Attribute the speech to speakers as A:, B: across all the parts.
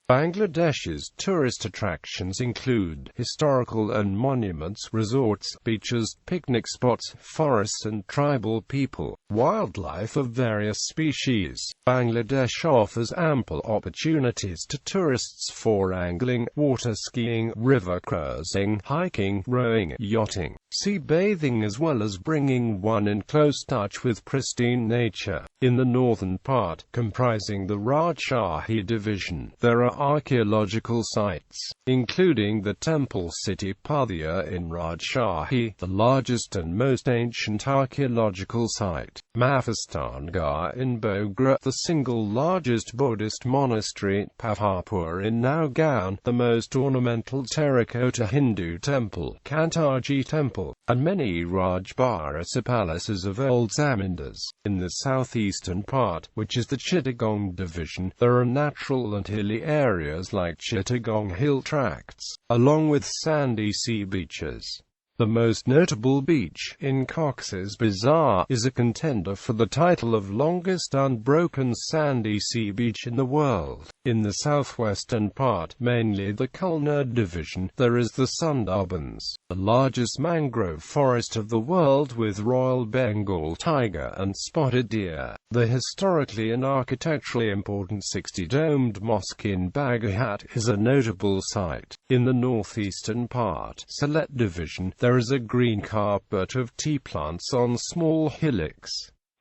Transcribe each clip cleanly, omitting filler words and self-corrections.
A: Bangladesh's tourist attractions include historical and monuments, resorts, beaches, picnic spots, forests and tribal people, wildlife of various species. Bangladesh offers ample opportunities to tourists for angling, water skiing, river cruising, hiking, rowing, yachting, sea bathing, as well as bringing one in close touch with pristine nature. In the northern part, comprising the Rajshahi division, there are archaeological sites, including the temple city Puthia in Rajshahi, the largest and most ancient archaeological site; Mahasthangarh in Bogra, the single largest Buddhist monastery; Paharpur in Naogaon, the most ornamental terracota Hindu temple; Kantaji Temple, and many rajbaris palaces of old zamindars. In the southeastern part, which is the Chittagong Division, there are natural and hilly areas like Chittagong Hill Tracts, along with sandy sea beaches. The most notable beach, in Cox's Bazar, is a contender for the title of longest unbroken sandy sea beach in the world. In the southwestern part, mainly the Kantaji Division, there is the Sundarbans, the largest mangrove forest of the world with Royal Bengal tiger and spotted deer. The historically and architecturally important 60-domed mosque in Baghat is a notable site. In the northeastern part, Sylhet Division, there is a green carpet of tea plants on small hillocks.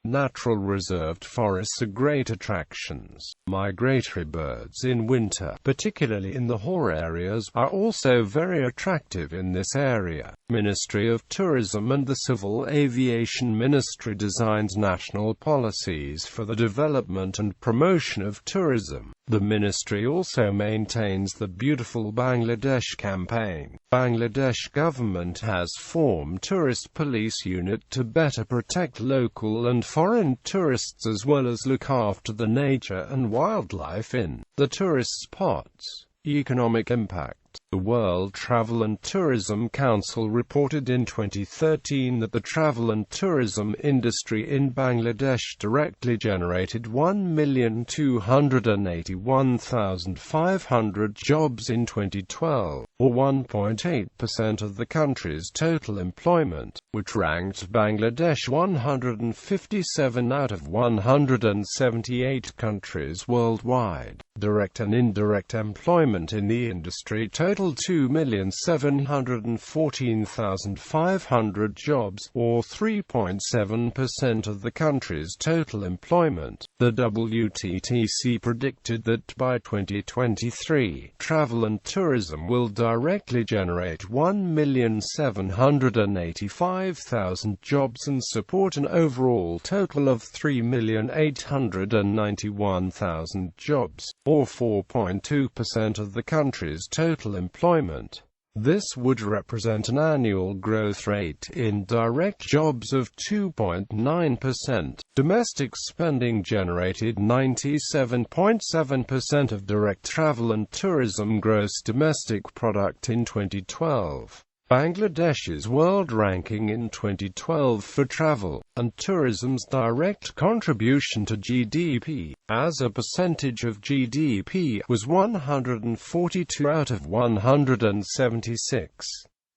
A: Natural reserved forests are great attractions. Migratory birds in winter, particularly in the hoar areas, are also very attractive in this area. Ministry of Tourism and the Civil Aviation Ministry designs national policies for the development and promotion of tourism. The ministry also maintains the Beautiful Bangladesh campaign. Bangladesh government has formed tourist police unit to better protect local and foreign tourists as well as look after the nature and wildlife in the tourist spots. Economic impact. The World Travel and Tourism Council reported in 2013 that the travel and tourism industry in Bangladesh directly generated 1,281,500 jobs in 2012, or 1.8% of the country's total employment, which ranked Bangladesh 157 out of 178 countries worldwide. Direct and indirect employment in the industry totaled 2,714,500 jobs, or 3.7% of the country's total employment. The WTTC predicted that by 2023, travel and tourism will directly generate 1,785,000 jobs and support an overall total of 3,891,000 jobs, or 4.2% of the country's total employment. This would represent an annual growth rate in direct jobs of 2.9%. Domestic spending generated 97.7% of direct travel and tourism gross domestic product in 2012. Bangladesh's world ranking in 2012 for travel and tourism's direct contribution to GDP, as a percentage of GDP, was 142 out of 176.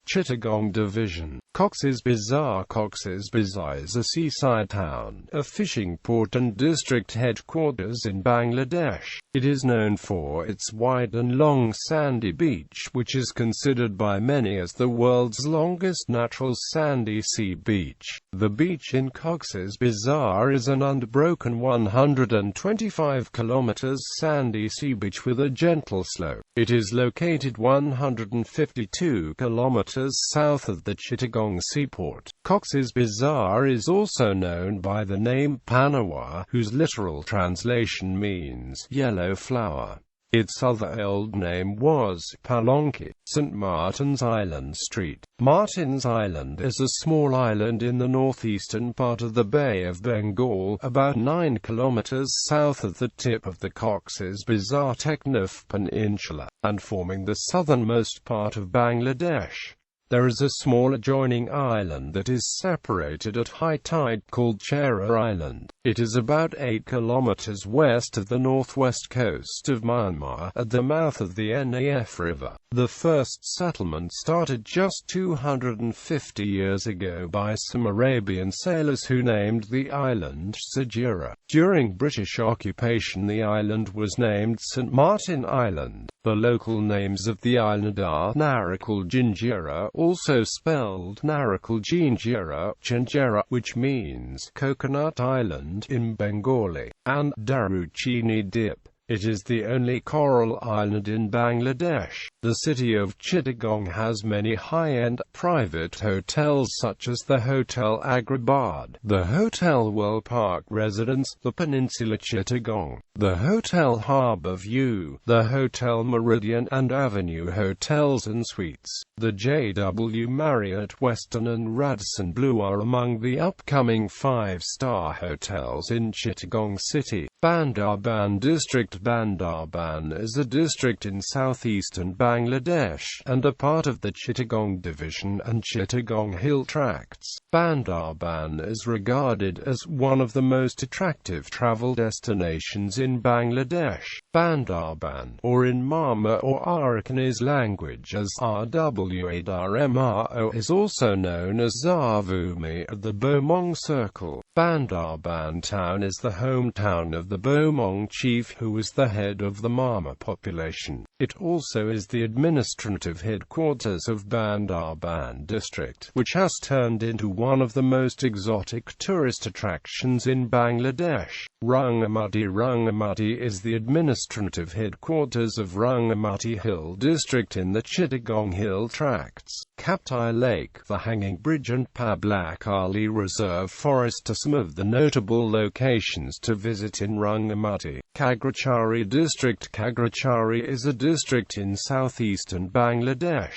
A: Chittagong Division. Cox's Bazar. Cox's Bazar is a seaside town, a fishing port and district headquarters in Bangladesh. It is known for its wide and long sandy beach, which is considered by many as the world's longest natural sandy sea beach. The beach in Cox's Bazar is an unbroken 125 kilometers sandy sea beach with a gentle slope. It is located 152 kilometers south of the Chittagong seaport. Cox's Bazar is also known by the name Panawa, whose literal translation means yellow flower. Its other old name was Palonki. St. Martin's Island Street. Martin's Island is a small island in the northeastern part of the Bay of Bengal, about 9 kilometers south of the tip of the Cox's Bazar Teknaf Peninsula, and forming the southernmost part of Bangladesh. There is a small adjoining island that is separated at high tide called Chera Island. It is about 8 kilometers west of the northwest coast of Myanmar, at the mouth of the Naf River. The first settlement started just 250 years ago by some Arabian sailors who named the island Sajira. During British occupation, the island was named St. Martin Island. The local names of the island are Narakal Jinjira, also spelled Narakal Jinjira, Chinjira, which means Coconut Island in Bengali, and Daruchini Dip. It is the only coral island in Bangladesh. The city of Chittagong has many high-end, private hotels such as the Hotel Agrabad, the Hotel World Park Residence, the Peninsula Chittagong, the Hotel Harbour View, the Hotel Meridian and Avenue Hotels and Suites. The JW Marriott Western and Radisson Blu are among the upcoming 5-star hotels in Chittagong City. Bandarban District. Bandarban is a district in southeastern Bangladesh, and a part of the Chittagong Division and Chittagong Hill Tracts. Bandarban is regarded as one of the most attractive travel destinations in Bangladesh. Bandarban, or in Mama or Arakanese language as Rwadrmro, is also known as Zavumi, the Bomong Circle. Bandarban town is the hometown of the Bomong chief, who was the head of the Mama population. It also is the administrative headquarters of Bandarban district, which has turned into one of the most exotic tourist attractions in Bangladesh. Rangamati is the administrative headquarters of Rangamati Hill District in the Chittagong Hill Tracts. Kaptai Lake, the Hanging Bridge and Pablakali Reserve Forest are some of the notable locations to visit in Rangamati. Kagrachari District. Kagrachari is a district in southeastern Bangladesh.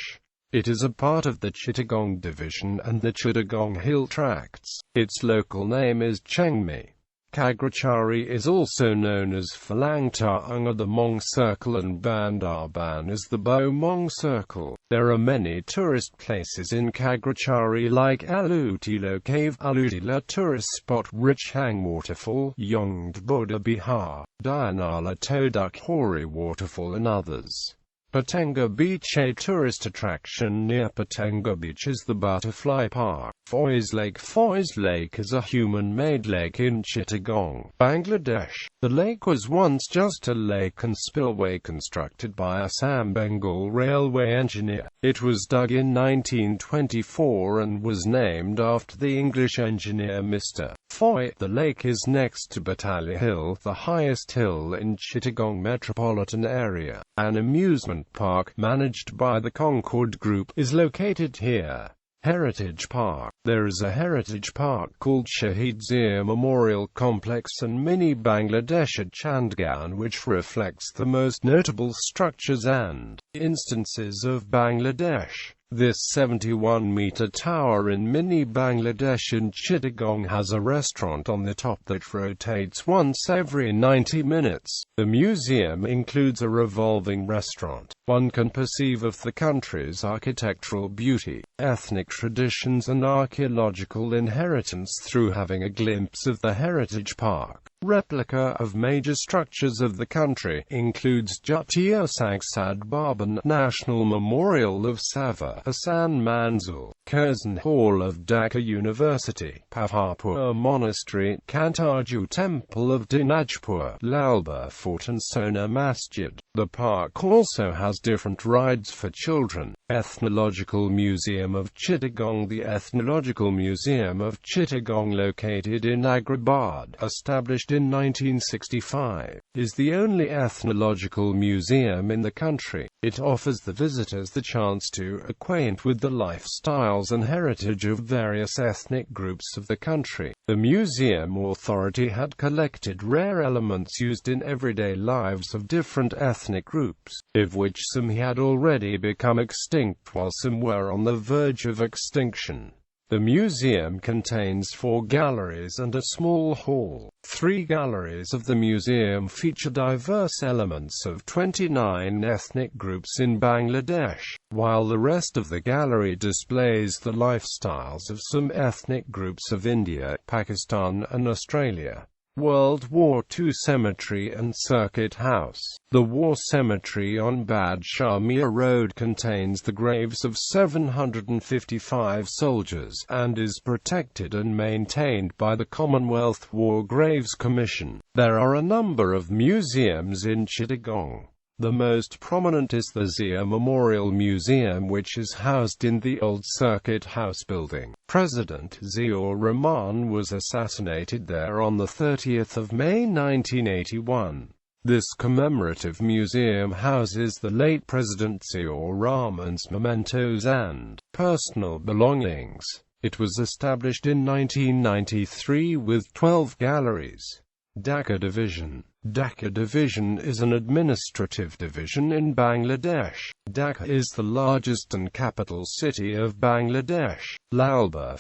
A: It is a part of the Chittagong Division and the Chittagong Hill Tracts. Its local name is Chengmi. Kagrachari is also known as Phalangtaung, the Mong Circle, and Bandarban as the Bomong Circle. There are many tourist places in Kagrachari like Alutilo Cave, Alutila tourist spot, Rich Hang Waterfall, Yongd Buddha Bihar, Dianala Toduk Hori Waterfall and others. Patenga Beach. A tourist attraction near Patenga Beach is the Butterfly Park. Foy's Lake is a human-made lake in Chittagong, Bangladesh. The lake was once just a lake and spillway constructed by Assam Bengal Railway engineer. It was dug in 1924 and was named after the English engineer Mr. Foy. The lake is next to Batali Hill, the highest hill in Chittagong metropolitan area. An amusement park, managed by the Concord Group, is located here. Heritage Park. There is a heritage park called Shahid Zia Memorial Complex and Mini Bangladesh at Chandgaon, which reflects the most notable structures and instances of Bangladesh. This 71-meter tower in Mini Bangladesh in Chittagong has a restaurant on the top that rotates once every 90 minutes. The museum includes a revolving restaurant. One can perceive of the country's architectural beauty, ethnic traditions and archaeological inheritance through having a glimpse of the heritage park. Replica of major structures of the country includes Jatiya Sangsad Baban National Memorial of Sava, Hassan Manzil, Curzon Hall of Dhaka University, Paharpur Monastery, Kantaji Temple of Dinajpur, Lalba Fort and Sona Masjid. The park also has different rides for children. Ethnological Museum of Chittagong. The Ethnological Museum of Chittagong, located in Agrabad, established in 1965, is the only ethnological museum in the country. It offers the visitors the chance to acquaint with the lifestyles and heritage of various ethnic groups of the country. The museum authority had collected rare elements used in everyday lives of different ethnic groups, of which some had already become extinct while some were on the verge of extinction. The museum contains 4 galleries and a small hall. 3 galleries of the museum feature diverse elements of 29 ethnic groups in Bangladesh, while the rest of the gallery displays the lifestyles of some ethnic groups of India, Pakistan and Australia. World War II Cemetery and Circuit House. The War Cemetery on Bad Shamia Road contains the graves of 755 soldiers, and is protected and maintained by the Commonwealth War Graves Commission. There are a number of museums in Chittagong. The most prominent is the Zia Memorial Museum, which is housed in the old Circuit House building. President Ziaur Rahman was assassinated there on 30th of May 1981. This commemorative museum houses the late President Ziaur Rahman's mementos and personal belongings. It was established in 1993 with 12 galleries. Dhaka Division. Dhaka Division is an administrative division in Bangladesh. Dhaka is the largest and capital city of Bangladesh. Lalbagh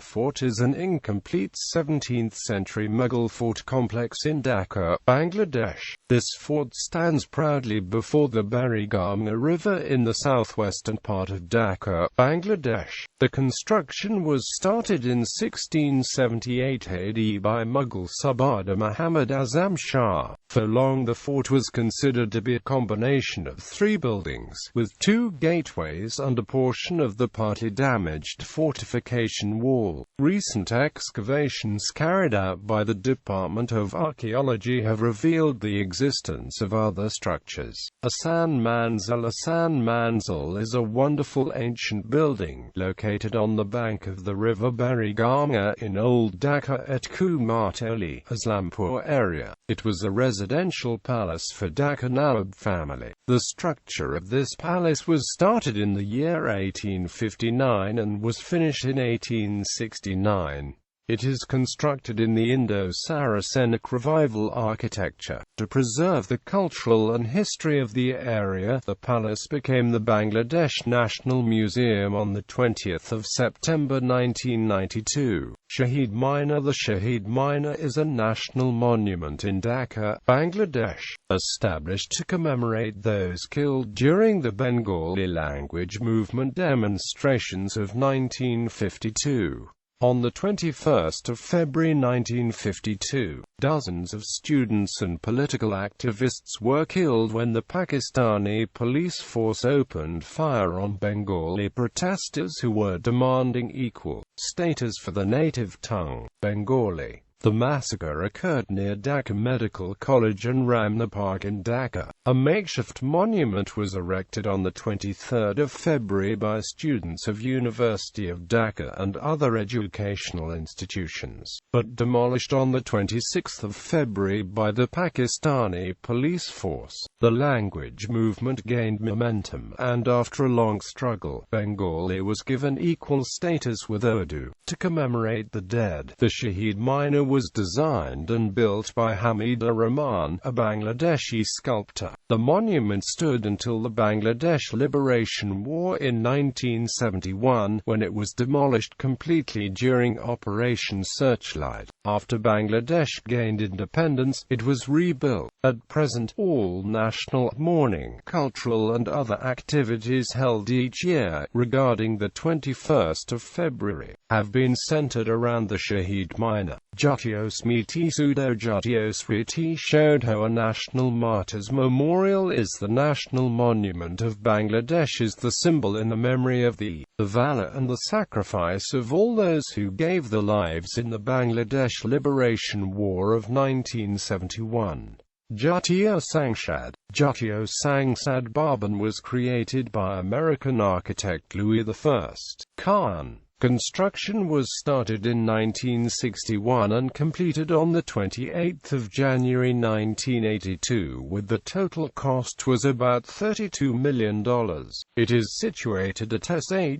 A: Fort is an incomplete 17th-century Mughal fort complex in Dhaka, Bangladesh. This fort stands proudly before the Bariganga River in the southwestern part of Dhaka, Bangladesh. The construction was started in 1678 AD by Mughal Subadar Muhammad Azam Shah. For long the fort was considered to be a combination of 3 buildings, with 2 gateways and a portion of the partly damaged fortification wall. Recent excavations carried out by the Department of Archaeology have revealed the existence of other structures. Asan Manzil is a wonderful ancient building located on the bank of the river Bariganga in Old Dhaka at Kumartoli, Islampur area. It was a residential palace for Dhaka Nawab family. The structure of this palace was started in the year 1859 and was finished in 1869. It is constructed in the Indo-Saracenic Revival architecture. To preserve the cultural and history of the area, the palace became the Bangladesh National Museum on 20 September 1992. Shaheed Minar. The Shaheed Minar is a national monument in Dhaka, Bangladesh, established to commemorate those killed during the Bengali language movement demonstrations of 1952. On 21 February 1952, dozens of students and political activists were killed when the Pakistani police force opened fire on Bengali protesters who were demanding equal status for the native tongue, Bengali. The massacre occurred near Dhaka Medical College and Ramna Park in Dhaka. A makeshift monument was erected on 23 February by students of University of Dhaka and other educational institutions, but demolished on 26 February by the Pakistani police force. The language movement gained momentum, and after a long struggle, Bengali was given equal status with Urdu. To commemorate the dead, the Shaheed Minar was designed and built by Hamida Rahman, a Bangladeshi sculptor. The monument stood until the Bangladesh Liberation War in 1971, when it was demolished completely during Operation Searchlight. After Bangladesh gained independence, it was rebuilt. At present, all national mourning, cultural and other activities held each year regarding the 21st of February have been centered around the Shaheed Minar. Jatiyo Smriti Shodho, a national martyrs memorial, is the national monument of Bangladesh, is the symbol in the memory of the valor and the sacrifice of all those who gave their lives in the Bangladesh Liberation War of 1971. Jatiyo Sangsad Bhavan was created by American architect Louis I. Kahn. Construction was started in 1961 and completed on 28 January 1982, with the total cost was about $32 million. It is situated at Shree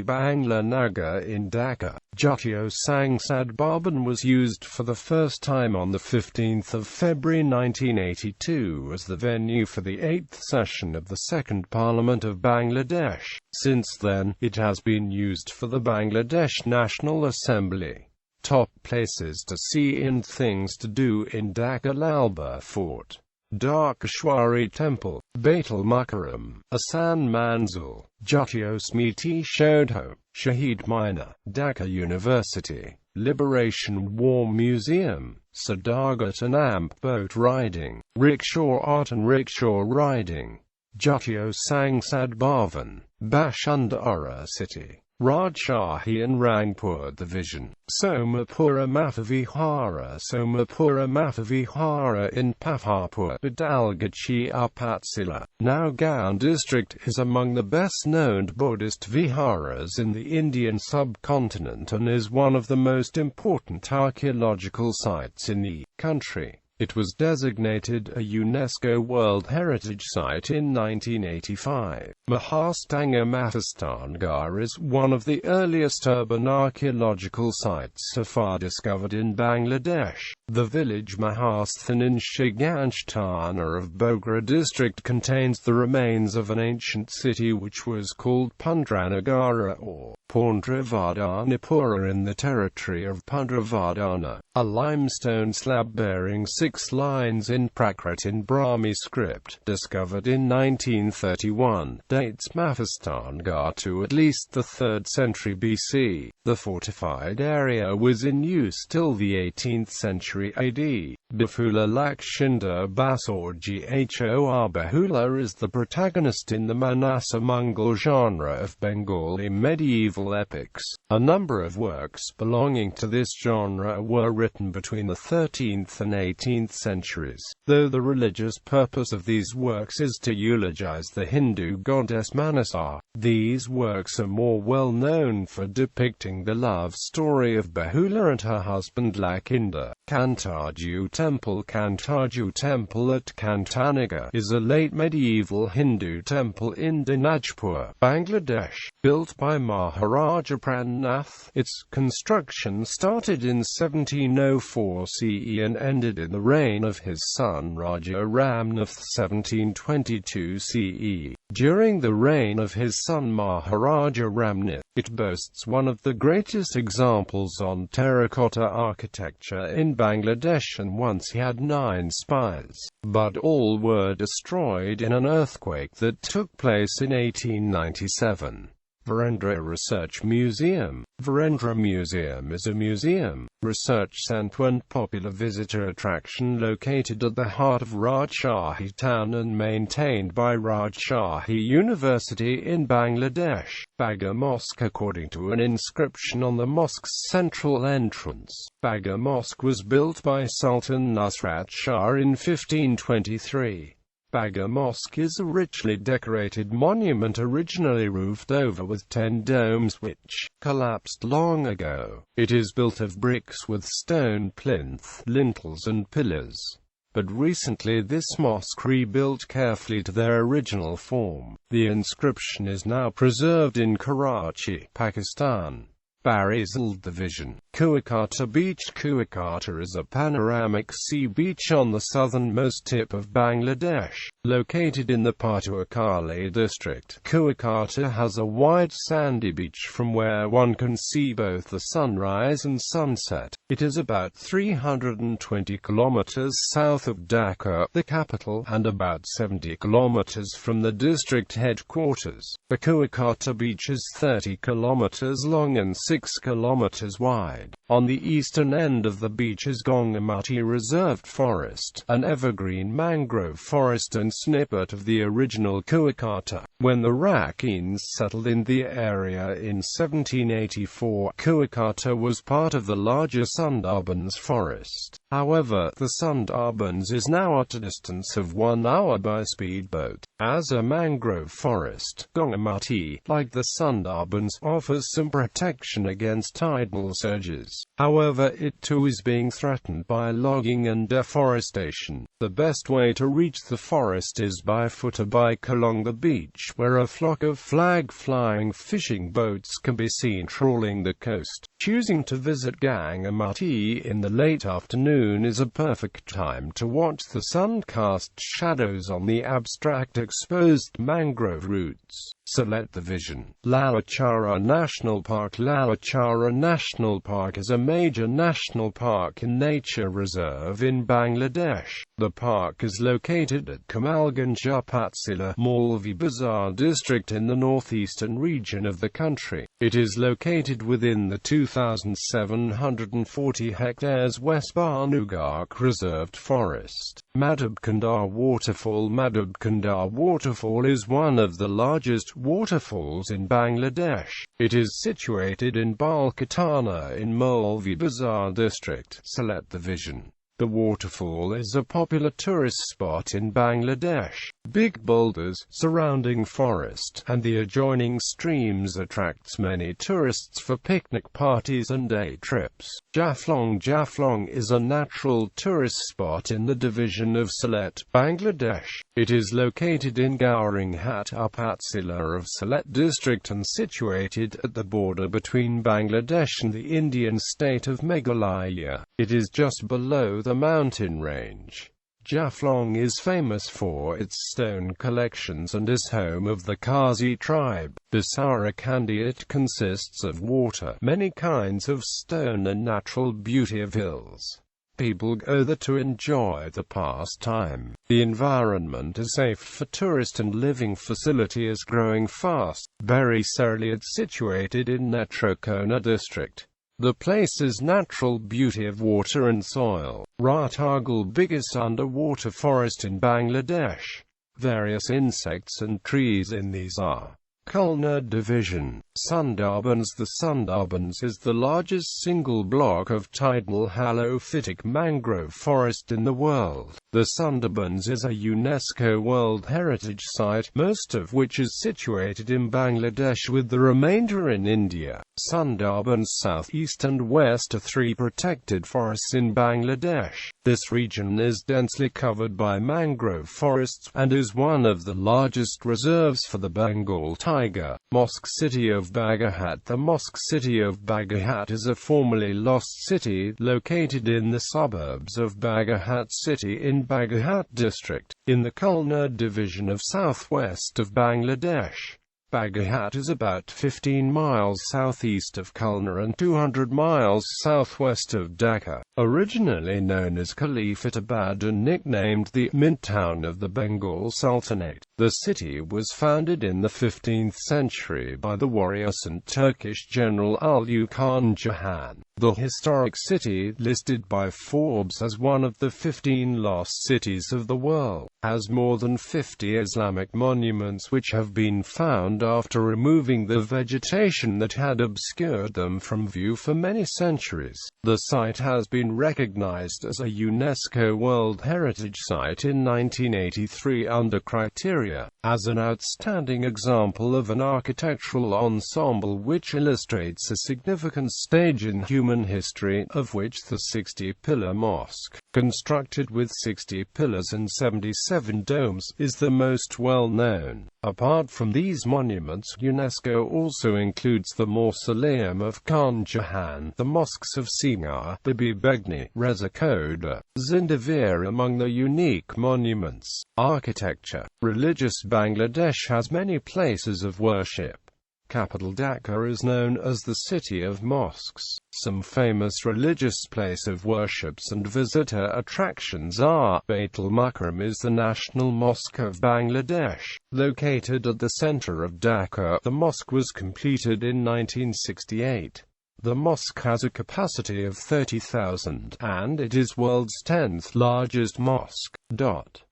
A: Bangla Nagar in Dhaka. Jatiyo Sangsad Bhavan was used for the first time on 15 February 1982 as the venue for the 8th session of the Second Parliament of Bangladesh. Since then, it has been used for the Bangladesh National Assembly. Top places to see and things to do in Dhaka: Lalbagh Fort, Darkeshwari Temple, Baitul Mukarram, Asan Manzil, Jatiyo Smriti Shodho, Shahid Mina, Dhaka University, Liberation War Museum, Sadagat and Amp boat riding, rickshaw art and rickshaw riding, Jatiyo Sangsad Bhavan, Bashundhara City, Rajshahi and Rangpur Division, Somapura Mathavihara in Paharpur, Badalgachi Upatsila. Naogaon district is among the best-known Buddhist viharas in the Indian subcontinent and is one of the most important archaeological sites in the country. It was designated a UNESCO World Heritage Site in 1985. Mahasthangarh is one of the earliest urban archaeological sites so far discovered in Bangladesh. The village Mahasthan in Chittagong of Bogra district contains the remains of an ancient city which was called Pundranagara or Pundravardhanapura in the territory of Pundravardhana. A limestone slab bearing 6 lines in Prakrit in Brahmi script, discovered in 1931, dates Mahasthangarh to at least the 3rd century BC. The fortified area was in use till the 18th century AD. Bahula Lakshinda Basorji Hor Bahula is the protagonist in the Manasa Mangal genre of Bengali medieval epics. A number of works belonging to this genre were written between the 13th and 18th centuries, though the religious purpose of these works is to eulogize the Hindu goddess Manasa. These works are more well known for depicting the love story of Bahula and her husband Lakinda. Kantaji Temple at Kantanagar is a late medieval Hindu temple in Dinajpur, Bangladesh, built by Maharaja Prannath. Its construction started in 1704 CE and ended in the reign of his son Raja Ramnath 1722 CE. During the reign of his son Maharaja Ramnath, it boasts one of the greatest examples on terracota architecture in Bangladesh and once had 9 spires, but all were destroyed in an earthquake that took place in 1897. Virendra Research Museum. Virendra Museum is a museum, research centre and popular visitor attraction located at the heart of Rajshahi town and maintained by Rajshahi University in Bangladesh. Baga Mosque. According to an inscription on the mosque's central entrance, Baga Mosque was built by Sultan Nusrat Shah in 1523. Baga Mosque is a richly decorated monument originally roofed over with 10 domes which collapsed long ago. It is built of bricks with stone plinth, lintels and pillars. But recently this mosque rebuilt carefully to their original form. The inscription is now preserved in Karachi, Pakistan. Barisal Division. Kuakata Beach. Kuakata is a panoramic sea beach on the southernmost tip of Bangladesh, located in the Patuakhali district. Kuakata has a wide sandy beach from where one can see both the sunrise and sunset. It is about 320 kilometers south of Dhaka, the capital, and about 70 kilometers from the district headquarters. The Kuakata beach is 30 kilometers long and 6 kilometers wide. On the eastern end of the beach is Gongamati Reserved Forest, an evergreen mangrove forest and snippet of the original Kuakata. When the Rakhians settled in the area in 1784, Kuakata was part of the larger Sundarbans forest. However, the Sundarbans is now at a distance of 1 hour by speedboat. As a mangrove forest, Gongamati, like the Sundarbans, offers some protection against tidal surges. However, it too is being threatened by logging and deforestation. The best way to reach the forest forest is by foot or bike along the beach, where a flock of flag-flying fishing boats can be seen trawling the coast. Choosing to visit Gangamati in the late afternoon is a perfect time to watch the sun-cast shadows on the abstract exposed mangrove roots. Sylhet Division. Lalachara National Park. Lalachara National Park is a major national park and nature reserve in Bangladesh. The park is located at Kamalganj Upatsila, Maulvi Bazar district in the northeastern region of the country. It is located within the 2,740 hectares West Bhanugharh Reserved Forest. Madhubkundar Waterfall. Madhubkundar Waterfall is one of the largest waterfalls in Bangladesh. It is situated in Balkatana in Maulvi Bazar district, Sylhet Division. The waterfall is a popular tourist spot in Bangladesh. Big boulders, surrounding forest, and the adjoining streams attracts many tourists for picnic parties and day trips. Jaflong. Jaflong is a natural tourist spot in the division of Sylhet, Bangladesh. It is located in Gauringhat Upatsila of Sylhet district and situated at the border between Bangladesh and the Indian state of Meghalaya. It is just below the mountain range. Jaflong is famous for its stone collections and is home of the Kazi tribe. Bisarakandi. It consists of water, many kinds of stone and natural beauty of hills. People go there to enjoy the pastime. The environment is safe for tourist and living facility is growing fast. Berry Serli. It's situated in Netrokona district. The place's natural beauty of water and soil. Ratagal. Biggest underwater forest in Bangladesh. Various insects and trees in these are. Khulna Division. Sundarbans. The Sundarbans is the largest single block of tidal halophytic mangrove forest in the world. The Sundarbans is a UNESCO World Heritage Site, most of which is situated in Bangladesh with the remainder in India. Sundarbans South, East and West are three protected forests in Bangladesh. This region is densely covered by mangrove forests, and is one of the largest reserves for the Bengal tiger. Mosque City of Baghahat. The Mosque City of Baghahat is a formerly lost city, located in the suburbs of Baghahat City in Baghahat district, in the Khulna division of southwest of Bangladesh. Baghahat is about 15 miles southeast of Khulna and 200 miles southwest of Dhaka. Originally known as Khalifatabad and nicknamed the Mint Town of the Bengal Sultanate, the city was founded in the 15th century by the warrior and Turkish general Ulu Khan Jahan. The historic city, listed by Forbes as one of the 15 lost cities of the world, has more than 50 Islamic monuments which have been found after removing the vegetation that had obscured them from view for many centuries. The site has been recognized as a UNESCO World Heritage Site in 1983 under criteria, as an outstanding example of an architectural ensemble which illustrates a significant stage in human history, of which the 60-pillar mosque, constructed with 60 pillars and 77 domes, is the most well-known. Apart from these monuments, UNESCO also includes the Mausoleum of Khan Jahan, the mosques of Singar, Bibi Begni, Reza Khoda, Zindavir among the unique monuments. Architecture. Religious. Bangladesh has many places of worship. Capital Dhaka is known as the city of mosques. Some famous religious place of worships and visitor attractions are: Baitul Mukram is the national mosque of Bangladesh. Located at the center of Dhaka, the mosque was completed in 1968. The mosque has a capacity of 30,000, and it is world's 10th largest mosque.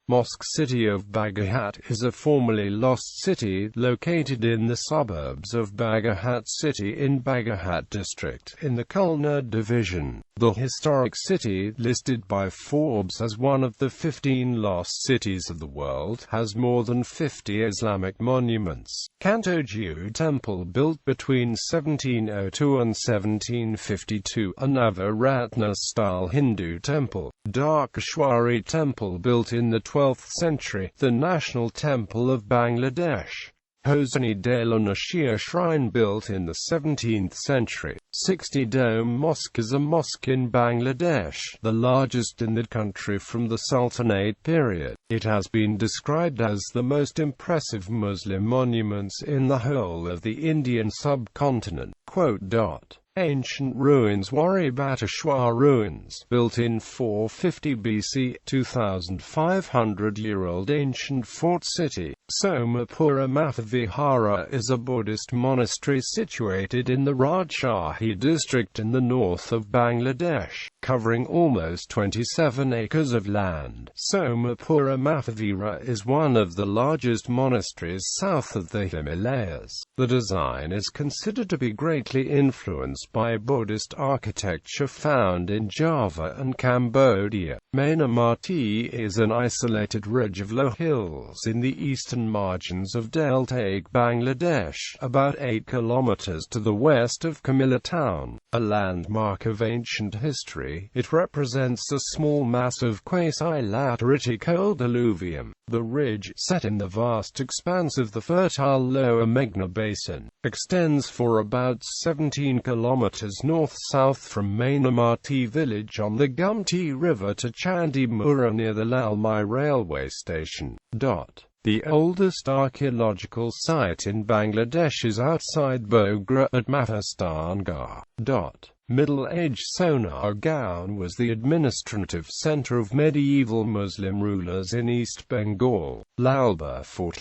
A: Mosque City of Baghahat is a formerly lost city, located in the suburbs of Baghahat City in Baghahat district, in the Khulna division. The historic city, listed by Forbes as one of the 15 lost cities of the world, has more than 50 Islamic monuments. Kantaji Temple, built between 1702 and 1752, a Navaratna-style Hindu temple. Darkeshwari Temple, built in the 12th century, the National Temple of Bangladesh. Hosni Dela Nashir Shrine built in the 17th century. 60-dome Mosque is a mosque in Bangladesh, the largest in the country from the Sultanate period. It has been described as the most impressive Muslim monuments in the whole of the Indian subcontinent. Ancient ruins. Wari Bateshwar ruins, built in 450 BC, 2,500-year-old ancient fort city. Somapura Mathavihara is a Buddhist monastery situated in the Rajshahi district in the north of Bangladesh, covering almost 27 acres of land. Somapura Mathavihara is one of the largest monasteries south of the Himalayas. The design is considered to be greatly influenced by Buddhist architecture found in Java and Cambodia. Mainamati is an isolated ridge of low hills in the eastern margins of Delta Bangladesh, about 8 kilometers to the west of Kamila town. A landmark of ancient history, it represents a small mass of quasi-lateritic old alluvium. The ridge, set in the vast expanse of the fertile Lower Meghna Basin, extends for about 17 kilometers north-south from Mainamati village on the Gumti River to Chandimura near the Lalmai railway station. The oldest archaeological site in Bangladesh is outside Bogra at Mahasthangarh. Middle-age Naogaon was the administrative center of medieval Muslim rulers in East Bengal. Lalbagh Fort,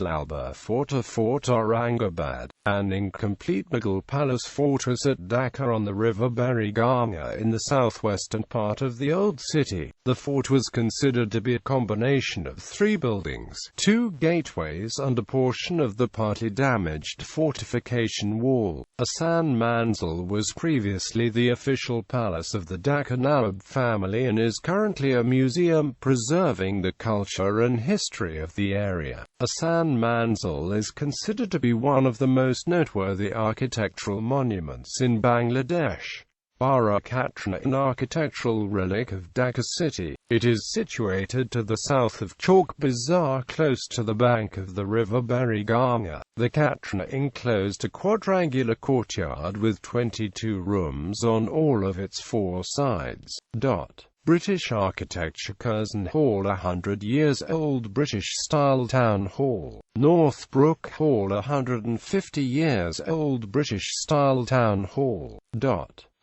A: a fort Aurangabad, an incomplete Mughal palace fortress at Dhaka on the river Ganga in the southwestern part of the old city. The fort was considered to be a combination of 3 buildings, 2 gateways and a portion of the partly damaged fortification wall. Asan Manzil was previously the official palace of the Dhaka Nawab family and is currently a museum preserving the culture and history of the area. Asan Manzil is considered to be one of the most noteworthy architectural monuments in Bangladesh. Bara Katra, an architectural relic of Dhaka city. It is situated to the south of Chowk Bazaar close to the bank of the river Ganga. The Katra enclosed a quadrangular courtyard with 22 rooms on all of its 4 sides. British architecture. Curzon Hall, 100-years-old British-style town hall. Northbrook Hall, 150-years-old British-style town hall.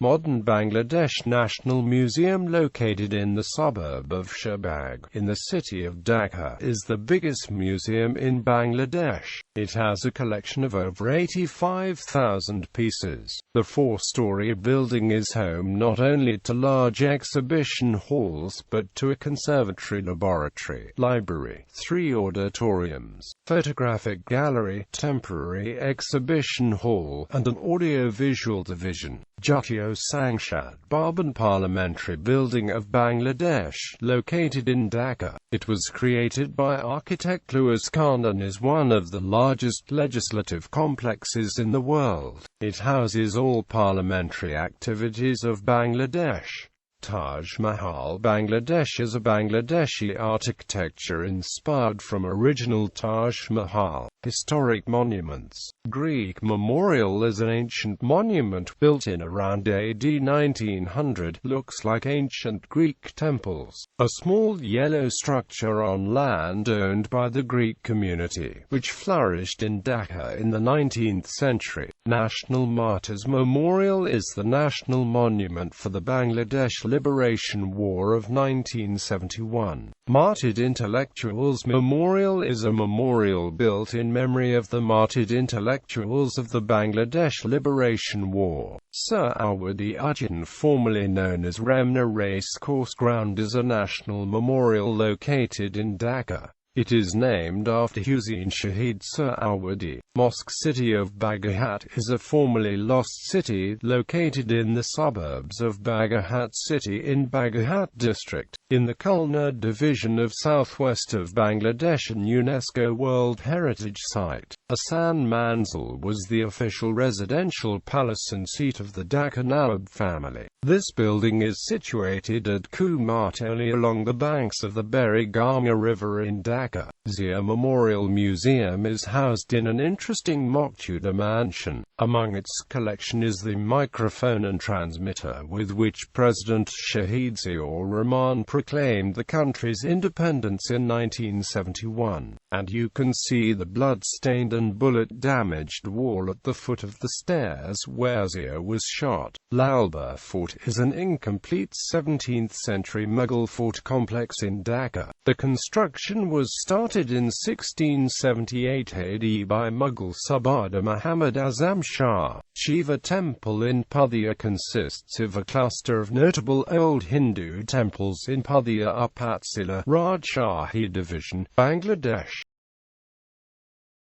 A: Modern Bangladesh National Museum, located in the suburb of Shahbag, in the city of Dhaka, is the biggest museum in Bangladesh. It has a collection of over 85,000 pieces. The 4-story building is home not only to large exhibition halls but to a conservatory, laboratory, library, 3 auditoriums, photographic gallery, temporary exhibition hall, and an audio-visual division. Jatiya Sangshad Bhavan Parliamentary Building of Bangladesh, located in Dhaka. It was created by architect Louis Khan and is one of the largest legislative complexes in the world. It houses all parliamentary activities of Bangladesh. Taj Mahal. Bangladesh is a Bangladeshi architecture inspired from original Taj Mahal. Historic monuments. Greek Memorial is an ancient monument built in around AD 1900, looks like ancient Greek temples. A small yellow structure on land owned by the Greek community, which flourished in Dhaka in the 19th century. National Martyrs Memorial is the national monument for the Bangladesh Liberation War of 1971. Martyred Intellectuals Memorial is a memorial built in memory of the martyred intellectuals of the Bangladesh Liberation War. Sir Awadi Uddin, formerly known as Remna Racecourse Ground, is a national memorial located in Dhaka. It is named after Hussein Shahid Sir Awadi. Mosque City of Baghat is a formerly lost city, located in the suburbs of Baghat City in Baghat district, in the Kantaji Division of southwest of Bangladesh, and UNESCO World Heritage Site. Asan Manzil was the official residential palace and seat of the Dhaka Nawab family. This building is situated at Kumartoli along the banks of the Berigama River in Dhaka. Zia Memorial Museum is housed in an interesting mock Tudor mansion. Among its collection is the microphone and transmitter with which President Shahid Ziaur Rahman proclaimed the country's independence in 1971. And you can see the blood-stained and bullet-damaged wall at the foot of the stairs where Zia was shot. Lalbagh Fort is an incomplete 17th-century Mughal fort complex in Dhaka. The construction was started in 1678 AD by Mughal Subadar Muhammad Azam Shah. Shiva Temple in Puthia consists of a cluster of notable old Hindu temples in Puthia Upazila, Rajshahi Division, Bangladesh.